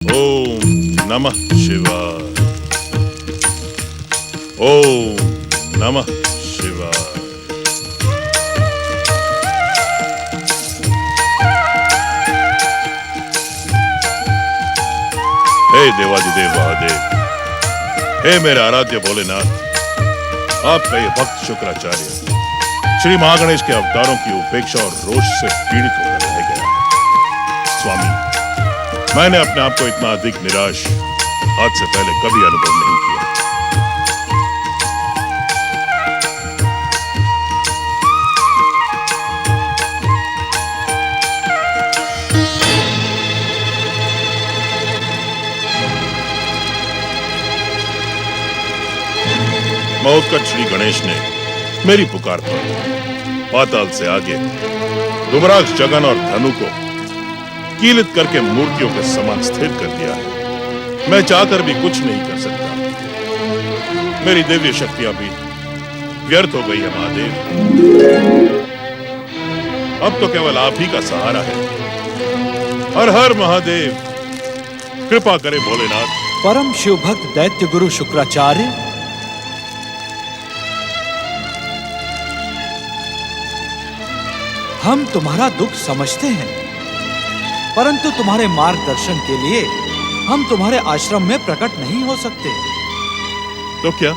ओम नमः शिवाय। ओम नमः शिवाय। हे देवादिदेव महादेव, हे मेरे आराध्य भोलेनाथ, आपका ये भक्त शुक्राचार्य श्री महागणेश के अवतारों की उपेक्षा और रोष से पीड़ित होकर रह गया है। स्वामी, मैंने अपने आप को इतना अधिक निराश आज से पहले कभी अनुभव नहीं किया। महोत्कट श्री गणेश ने मेरी पुकार पर पाताल से आगे दुमराज जगन और धनु को कीलित करके मूर्तियों के समान स्थिर कर दिया है। मैं चाहकर भी कुछ नहीं कर सकता। मेरी दिव्य शक्तियां भी व्यर्थ हो गई है महादेव। अब तो केवल आप ही का सहारा है। हर हर महादेव, कृपा करे भोलेनाथ। परम शिव भक्त दैत्य गुरु शुक्राचार्य, हम तुम्हारा दुख समझते हैं, परंतु तुम्हारे मार्गदर्शन के लिए हम तुम्हारे आश्रम में प्रकट नहीं हो सकते। तो क्या?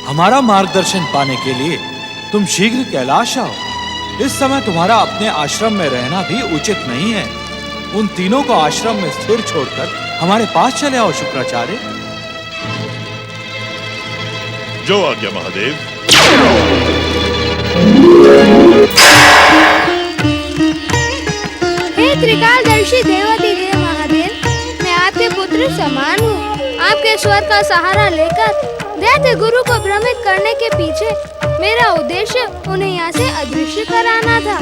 हमारा मार्गदर्शन पाने के लिए तुम शीघ्र कैलाश आओ। इस समय तुम्हारा अपने आश्रम में रहना भी उचित नहीं है। उन तीनों को आश्रम में स्थिर छोड़कर हमारे पास चले आओ शुक्राचार्य। जो आज्ञा महादेव। त्रिकालदर्शी देवाधिदेव महादेव, मैं आपके पुत्र समान हूँ। आपके स्वर का सहारा लेकर दैत्य गुरु को भ्रमित करने के पीछे मेरा उद्देश्य उन्हें यहाँ से अदृश्य कराना था,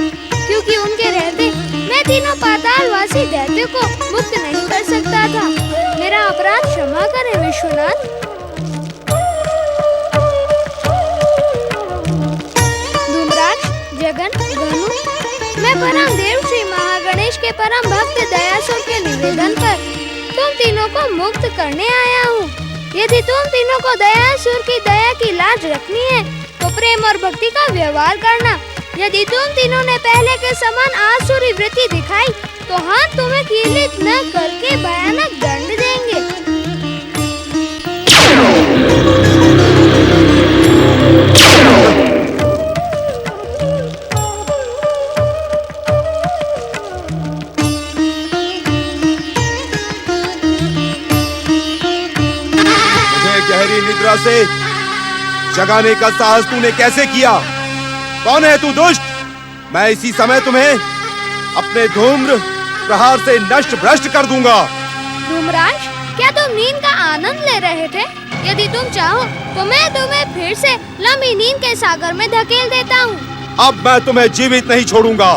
क्योंकि उनके रहते मैं तीनों पातालवासी दैत्य को मुक्त नहीं कर सकता था। मेरा अपराध क्षमा करें विश्वनाथ। धूम्राक्ष, जगन, धनु, मैं परम देव श्री महागणेश के परम भक्त दयासुर के निवेदन पर तुम तीनों को मुक्त करने आया हूँ। यदि तुम तीनों को दयासुर की दया की लाज रखनी है तो प्रेम और भक्ति का व्यवहार करना। यदि तुम तीनों ने पहले के समान आसुरी वृत्ति दिखाई तो हम तुम्हें कीलित न करके भयानक दंड देंगे। गहरी निद्रा से जगाने का साहस तूने कैसे किया? कौन है तू दुष्ट? मैं इसी समय तुम्हें अपने धूम्र प्रहार से नष्ट भ्रष्ट कर दूंगा। धूम्राक्ष, क्या तुम नींद का आनंद ले रहे थे? यदि तुम चाहो तो मैं तुम्हें फिर से लंबी नींद के सागर में धकेल देता हूँ। अब मैं तुम्हें जीवित नहीं छोड़ूंगा।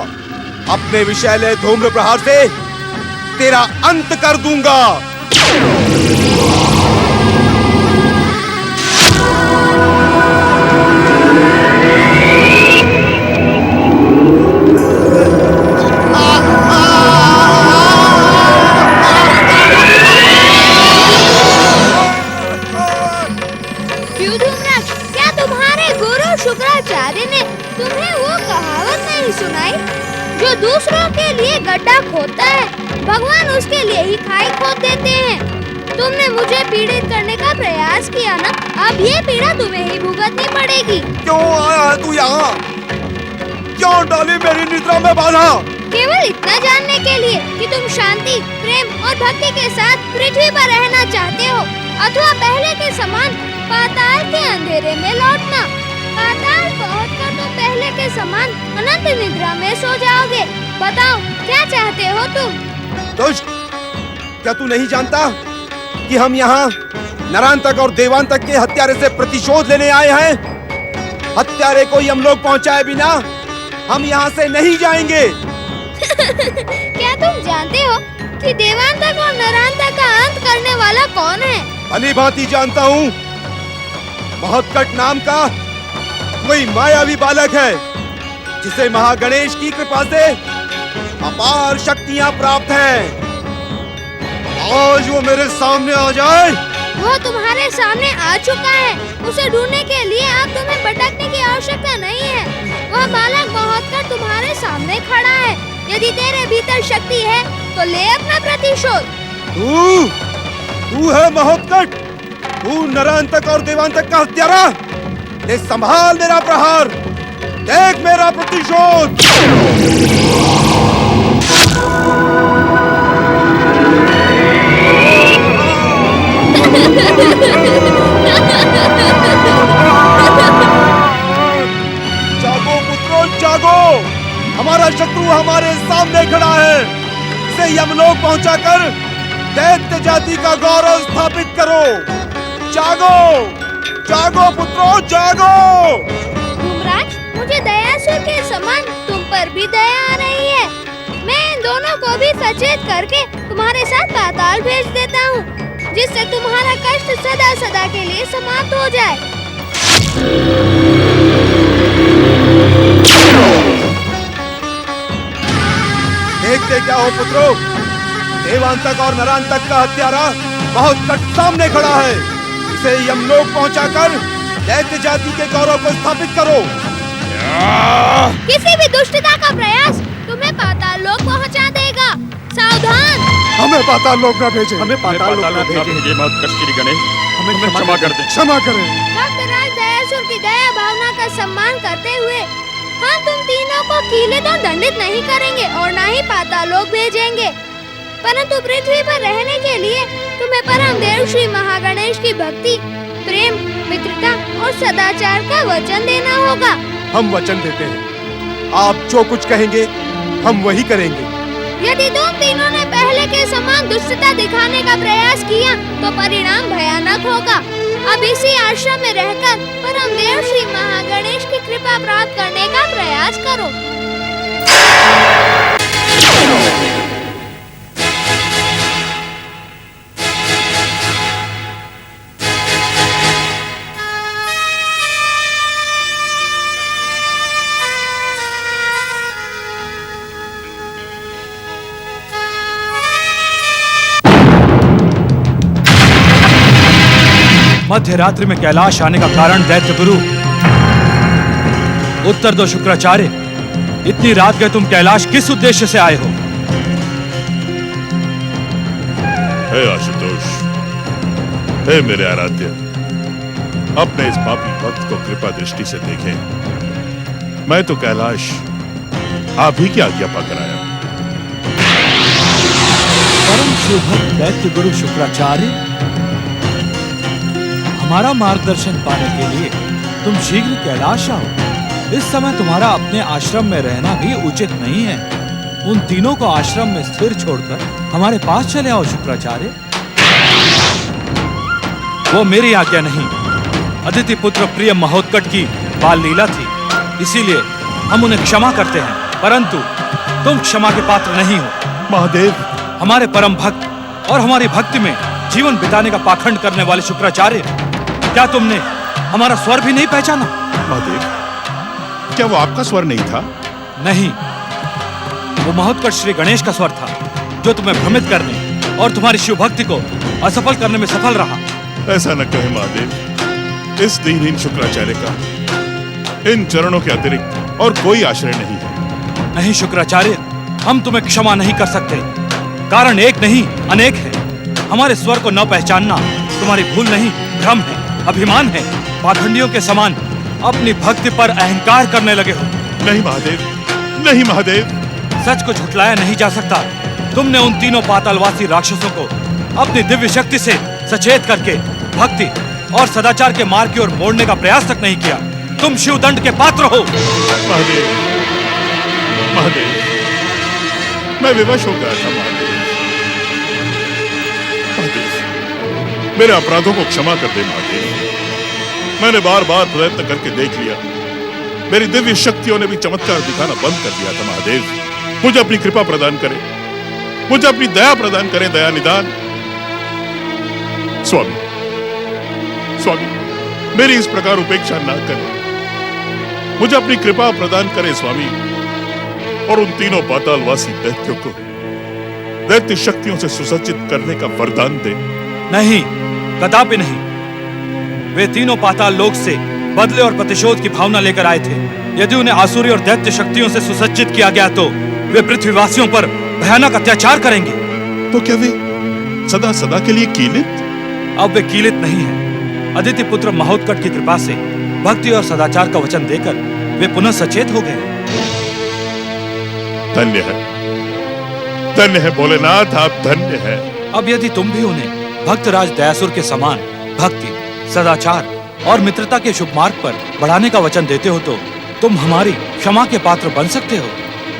अपने विषैले धूम्र प्रहार से तेरा अंत कर दूंगा। शुक्राचार्य ने तुम्हें वो कहावत नहीं सुनाई, जो दूसरों के लिए गड्ढा खोदता है भगवान उसके लिए ही खाई खोद देते हैं। तुमने मुझे पीड़ित करने का प्रयास किया ना, अब ये पीड़ा तुम्हें ही भुगतनी पड़ेगी। क्यों आया है तू यहाँ? क्यों डाली मेरी निद्रा में बाधा? केवल इतना जानने के लिए कि तुम शांति, प्रेम और भक्ति के साथ पृथ्वी पर रहना चाहते हो अथवा पहले के समान पाताल के अंधेरे में लौटना। पाताल पहुंचकर तुम पहले के समान अनंत निद्रा में सो जाओगे। बताओ क्या चाहते हो तुम? दुष्ट, क्या तू नहीं जानता कि हम यहाँ नरांतक और देवांतक के हत्यारे से प्रतिशोध लेने आए हैं? हत्यारे को यमलोक पहुँचाए बिना हम यहाँ से नहीं जाएंगे। क्या तुम जानते हो कि देवांतक और नरांतक का अंत करने वाला कौन है? भली भांति जानता हूँ। महोत्कट नाम का कोई मायावी बालक है जिसे महागणेश की कृपा से अपार शक्तियां प्राप्त हैं आज वो मेरे सामने आ जाए। वो तुम्हारे सामने आ चुका है। उसे ढूंढने के लिए अब तुम्हें भटकने की आवश्यकता नहीं है। वह बालक महोत्कट तुम्हारे सामने खड़ा है। यदि तेरे भीतर शक्ति है तो ले अपना प्रतिशोध। तू है महोत्कट, तू नरांतक और देवांतक का हत्यारा। ले संभाल मेरा प्रहार, देख मेरा प्रतिशोध। जागो पुत्रों जागो, हमारा शत्रु हमारे सामने खड़ा है। इसे यमलोक पहुंचाकर दैत्य जाति का गौरव स्थापित करो। जागो जागो पुत्रों जागो। धूम्राक्ष, मुझे दयासुर के समान तुम पर भी दया आ रही है। मैं इन दोनों को भी सचेत करके तुम्हारे साथ पाताल भेज देता हूँ, जिससे तुम्हारा कष्ट सदा सदा के लिए समाप्त हो जाए। देखते क्या हो पुत्रों, देवांतक और नरांतक का हत्यारा महोत्कट सामने खड़ा है। इसे यमलोक पहुंचाकर दैत्य जाति के गौरव को स्थापित करो। किसी भी दुष्टता का प्रयास तुम्हें पाताल लोक पहुंचा देगा। सावधान। हमें पाताल लोक न भेजें। हमें पाताल लोक न भेजें। महोत्कट श्री गणेश, हमें क्षमा कर दें। क्षमा करें। भक्तराज दयासुर की दया भावना का सम्मान करते हुए हम तुम तीनों को कीले तो दंडित नहीं करेंगे और न ही पाताल लोक भेजेंगे, परंतु पृथ्वी पर रहने के लिए तुम्हें परम देव श्री महागणेश की भक्ति, प्रेम, मित्रता और सदाचार का वचन देना होगा। हम वचन देते हैं, आप जो कुछ कहेंगे हम वही करेंगे। यदि तुम तीनों ने पहले के समान दुष्टता दिखाने का प्रयास किया तो परिणाम भयानक होगा। अब इसी आश्रम में रहकर परम देव श्री महागणेश की कृपा प्राप्त करने का प्रयास करो। मध्य रात्रि में कैलाश आने का कारण दैत्य गुरु। उत्तर दो शुक्राचार्य, इतनी रात गए तुम कैलाश किस उद्देश्य से आए हो? हे आशुतोष, हे मेरे आराध्य, अपने इस पापी भक्त को कृपा दृष्टि से देखें। मैं तो कैलाश आप ही की आज्ञा पाकर आया। परम शुभक्त दैत्य गुरु शुक्राचार्य, हमारा मार्गदर्शन पाने के लिए तुम शीघ्र कैलाश आओ। इस समय तुम्हारा अपने आश्रम में रहना भी उचित नहीं है। उन तीनों को आश्रम में स्थिर छोड़कर हमारे पास चले आओ शुक्राचार्य। वो मेरी आज्ञा नहीं, अदिति पुत्र प्रिय महोत्कट की बाल लीला थी, इसीलिए हम उन्हें क्षमा करते हैं, परंतु तुम क्षमा के पात्र नहीं हो। महादेव, हमारे परम भक्त और हमारी भक्ति में जीवन बिताने का पाखंड करने वाले शुक्राचार्य, क्या तुमने हमारा स्वर भी नहीं पहचाना? महादेव, क्या वो आपका स्वर नहीं था? नहीं, वो महोत्कट श्री गणेश का स्वर था, जो तुम्हें भ्रमित करने और तुम्हारी शिव भक्ति को असफल करने में सफल रहा। ऐसा न कहे महादेव, इस दीनहीन शुक्राचार्य का इन चरणों के अतिरिक्त और कोई आश्रय नहीं है। नहीं शुक्राचार्य, हम तुम्हें क्षमा नहीं कर सकते। कारण एक नहीं अनेक है। हमारे स्वर को न पहचानना तुम्हारी भूल नहीं, भ्रम है, अभिमान है। पाखंडियों के समान अपनी भक्ति पर अहंकार करने लगे हो। नहीं महादेव, नहीं महादेव, सच को झुठलाया नहीं जा सकता। तुमने उन तीनों पातालवासी राक्षसों को अपनी दिव्य शक्ति से सचेत करके भक्ति और सदाचार के मार्ग की ओर मोड़ने का प्रयास तक नहीं किया। तुम शिवदंड के पात्र हो। महादेव, महादेव, मैं विवश हो गया था महादेव। महादेव, मेरे अपराधों को क्षमा कर दे महादेव। मैंने बार बार प्रयत्न करके देख लिया, मेरी दिव्य शक्तियों ने भी चमत्कार दिखाना बंद कर दिया था महादेव। मुझे अपनी कृपा प्रदान करें, मुझे अपनी दया प्रदान करें, दया निदान। स्वामी, स्वामी, मेरी इस प्रकार उपेक्षा ना करें, मुझे अपनी कृपा प्रदान करें स्वामी, और उन तीनों पातालवासी दैत्यों को दैत्य शक्तियों से सुसज्जित करने का वरदान दे। नहीं, कदापि नहीं। वे तीनों पाताल लोक से बदले और प्रतिशोध की भावना लेकर आए थे। यदि उन्हें आसुरी और दैत्य शक्तियों से सुसज्जित किया गया तो वे पृथ्वीवासियों पर भयानक अत्याचार करेंगे। तो क्या वे सदा सदा के लिए कीलित? अब वे कीलित नहीं हैं। अदिति पुत्र महोत्कट की कृपा से भक्ति और सदाचार का वचन देकर वे पुनः सचेत हो गए। धन्य है भोलेनाथ, आप धन्य है। अब यदि तुम भी उन्हें भक्तराज दयासुर के समान भक्ति, सदाचार और मित्रता के शुभ मार्ग पर बढ़ाने का वचन देते हो तो तुम हमारी क्षमा के पात्र बन सकते हो।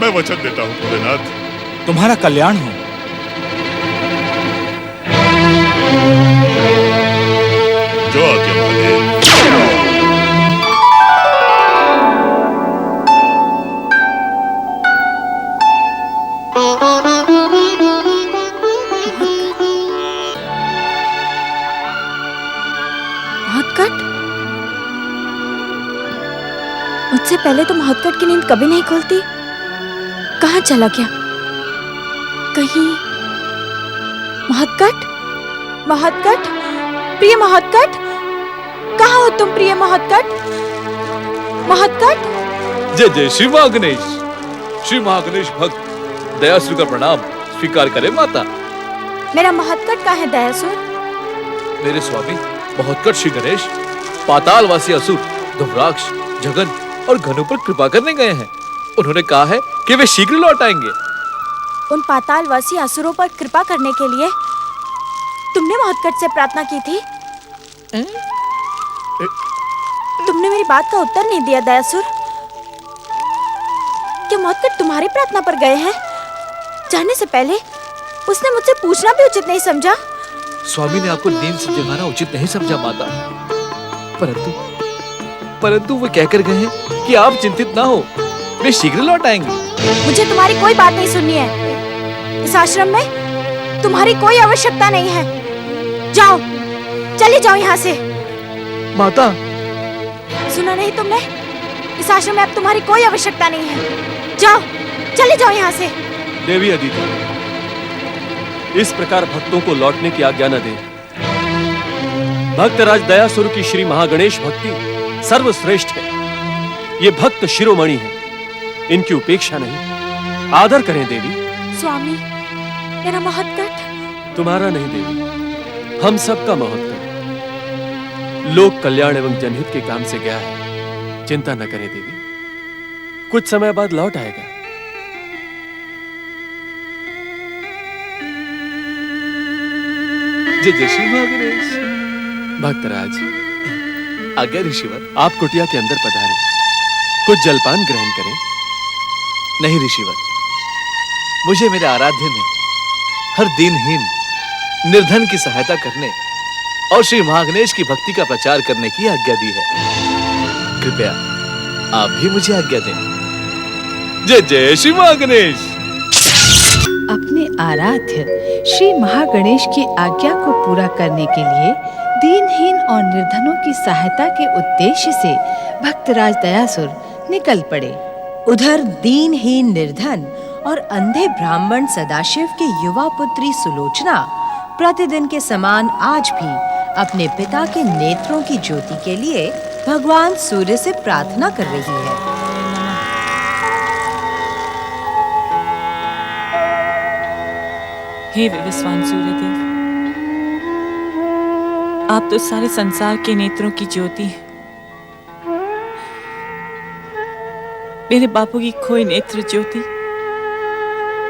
मैं वचन देता हूँ भोलेनाथ। तुम्हारा कल्याण हो। जो आज्ञा महादेव। महत्कट, मुझसे पहले तो महत्कट की नींद कभी नहीं खुलती। कहाँ चला गया? कहीं महत्कट, महत्कट, प्रिय महत्कट, कहाँ हो तुम प्रिय महत्कट? महत्कट। जय जय श्री महागणेश। श्री महागणेश भक्त दयासुर का प्रणाम स्वीकार करे माता। मेरा महत्कट कहाँ है दयासुर? मेरे स्वामी महत्कट श्री गणेश पातालवासी असुर धूम्राक्ष, जगन और घनु पर कृपा करने गए हैं। उन्होंने कहा है कि वे शीघ्र लौट आएंगे। उन पातालवासी असुरों पर कृपा करने के लिए तुमने महत्कट से प्रार्थना की थी? तुमने मेरी बात का उत्तर नहीं दिया दयासुर। क्या महत्कट तुम्हारी प्रार्थना पर गए हैं? जाने से पहले उसने मुझसे पूछना भी उचित नहीं समझा। स्वामी ने आपको नींद से जगाना उचित नहीं समझा माता, परंतु वो कहकर गए हैं कि आप चिंतित ना हो, वे शीघ्र लौट आएंगे। मुझे तुम्हारी कोई बात नहीं सुननी है। इस आश्रम में तुम्हारी कोई आवश्यकता नहीं है। जाओ, चली जाओ यहाँ से। माता, सुना नहीं तुमने? इस आश्रम में अब तुम्हारी कोई आवश्यकता नहीं है। जाओ, चले जाओ यहाँ से। देवी अदिति, इस प्रकार भक्तों को लौटने की आज्ञा न दें। भक्तराज दयासुर की श्री महागणेश भक्ति सर्वश्रेष्ठ है। ये भक्त शिरोमणि है, इनकी उपेक्षा नहीं, आदर करें देवी। स्वामी, मेरा महत्कट। तुम्हारा नहीं देवी, हम सबका महत्कट लोक कल्याण एवं जनहित के काम से गया है। चिंता न करें देवी, कुछ समय बाद लौट आएगा। जय जय श्री महागणेश। भक्तराज, आज्ञा ऋषिवर। आप कुटिया के अंदर पधारें, कुछ जलपान ग्रहण करें। नहीं ऋषिवर, मुझे मेरे आराध्य ने हर दिनहीन निर्धन की सहायता करने और श्री महागणेश की भक्ति का प्रचार करने की आज्ञा दी है। कृपया आप भी मुझे आज्ञा दें। जय जय श्री महागणेश। अपने आराध्य श्री महागणेश की आज्ञा को पूरा करने के लिए दीनहीन और निर्धनों की सहायता के उद्देश्य से भक्तराज दयासुर निकल पड़े। उधर दीनहीन निर्धन और अंधे ब्राह्मण सदाशिव की युवा पुत्री सुलोचना प्रतिदिन के समान आज भी अपने पिता के नेत्रों की ज्योति के लिए भगवान सूर्य से प्रार्थना कर रही है। हे विवस्वान सूर्यदेव, आप तो सारे संसार के नेत्रों की ज्योति हैं। मेरे बापू की खोई नेत्र ज्योति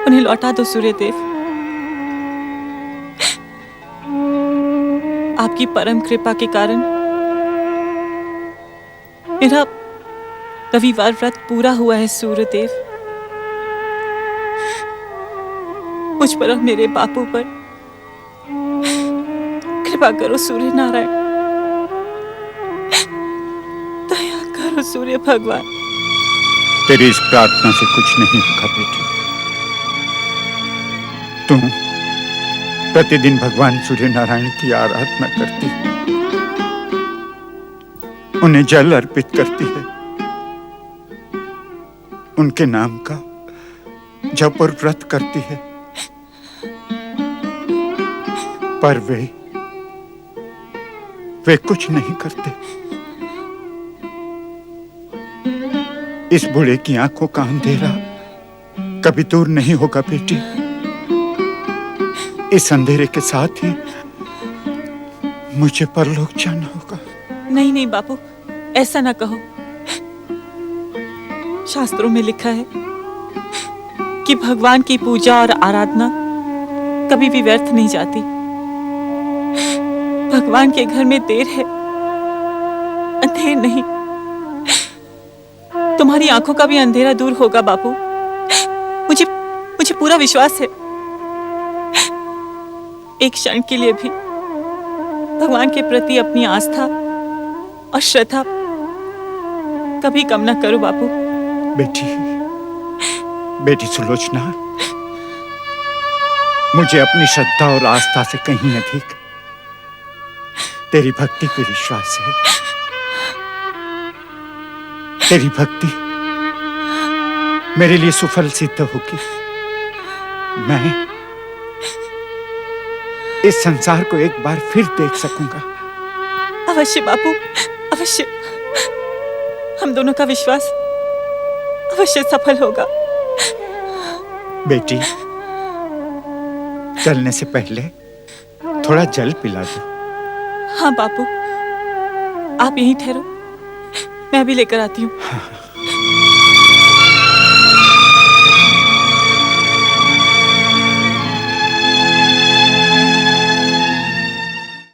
उन्हें लौटा दो सूर्यदेव। आपकी परम कृपा के कारण मेरा रविवार व्रत पूरा हुआ है सूर्यदेव। मुझ पर और मेरे बापू पर कृपा करो सूर्य नारायण, दया करो सूर्य भगवान। तेरी इस प्रार्थना से कुछ नहीं होगा बेटी। तुम प्रतिदिन भगवान सूर्य नारायण की आराधना करती है, उन्हें जल अर्पित करती है, उनके नाम का जप और व्रत करती है। पर वे कुछ नहीं करते। इस बूढ़े की आंखों का अंधेरा कभी दूर नहीं होगा बेटी। इस अंधेरे के साथ ही मुझे परलोक जाना होगा। नहीं नहीं बापू, ऐसा ना कहो। शास्त्रों में लिखा है कि भगवान की पूजा और आराधना कभी भी व्यर्थ नहीं जाती। भगवान के घर में देर है, अंधेर नहीं। तुम्हारी आंखों का भी अंधेरा दूर होगा बापू, मुझे पूरा विश्वास है। एक क्षण के लिए भी भगवान के प्रति अपनी आस्था और श्रद्धा कभी कम ना करो बापू। बेटी सुलोचना, मुझे अपनी श्रद्धा और आस्था से कहीं अधिक तेरी भक्ति पे विश्वास है। तेरी भक्ति मेरे लिए सुफल सिद्ध होगी। मैं इस संसार को एक बार फिर देख सकूंगा। अवश्य बापू, अवश्य। हम दोनों का विश्वास अवश्य सफल होगा। बेटी, चलने से पहले थोड़ा जल पिला दो। हाँ बापू, आप यहीं ठहरो, मैं भी लेकर आती हूँ। हाँ।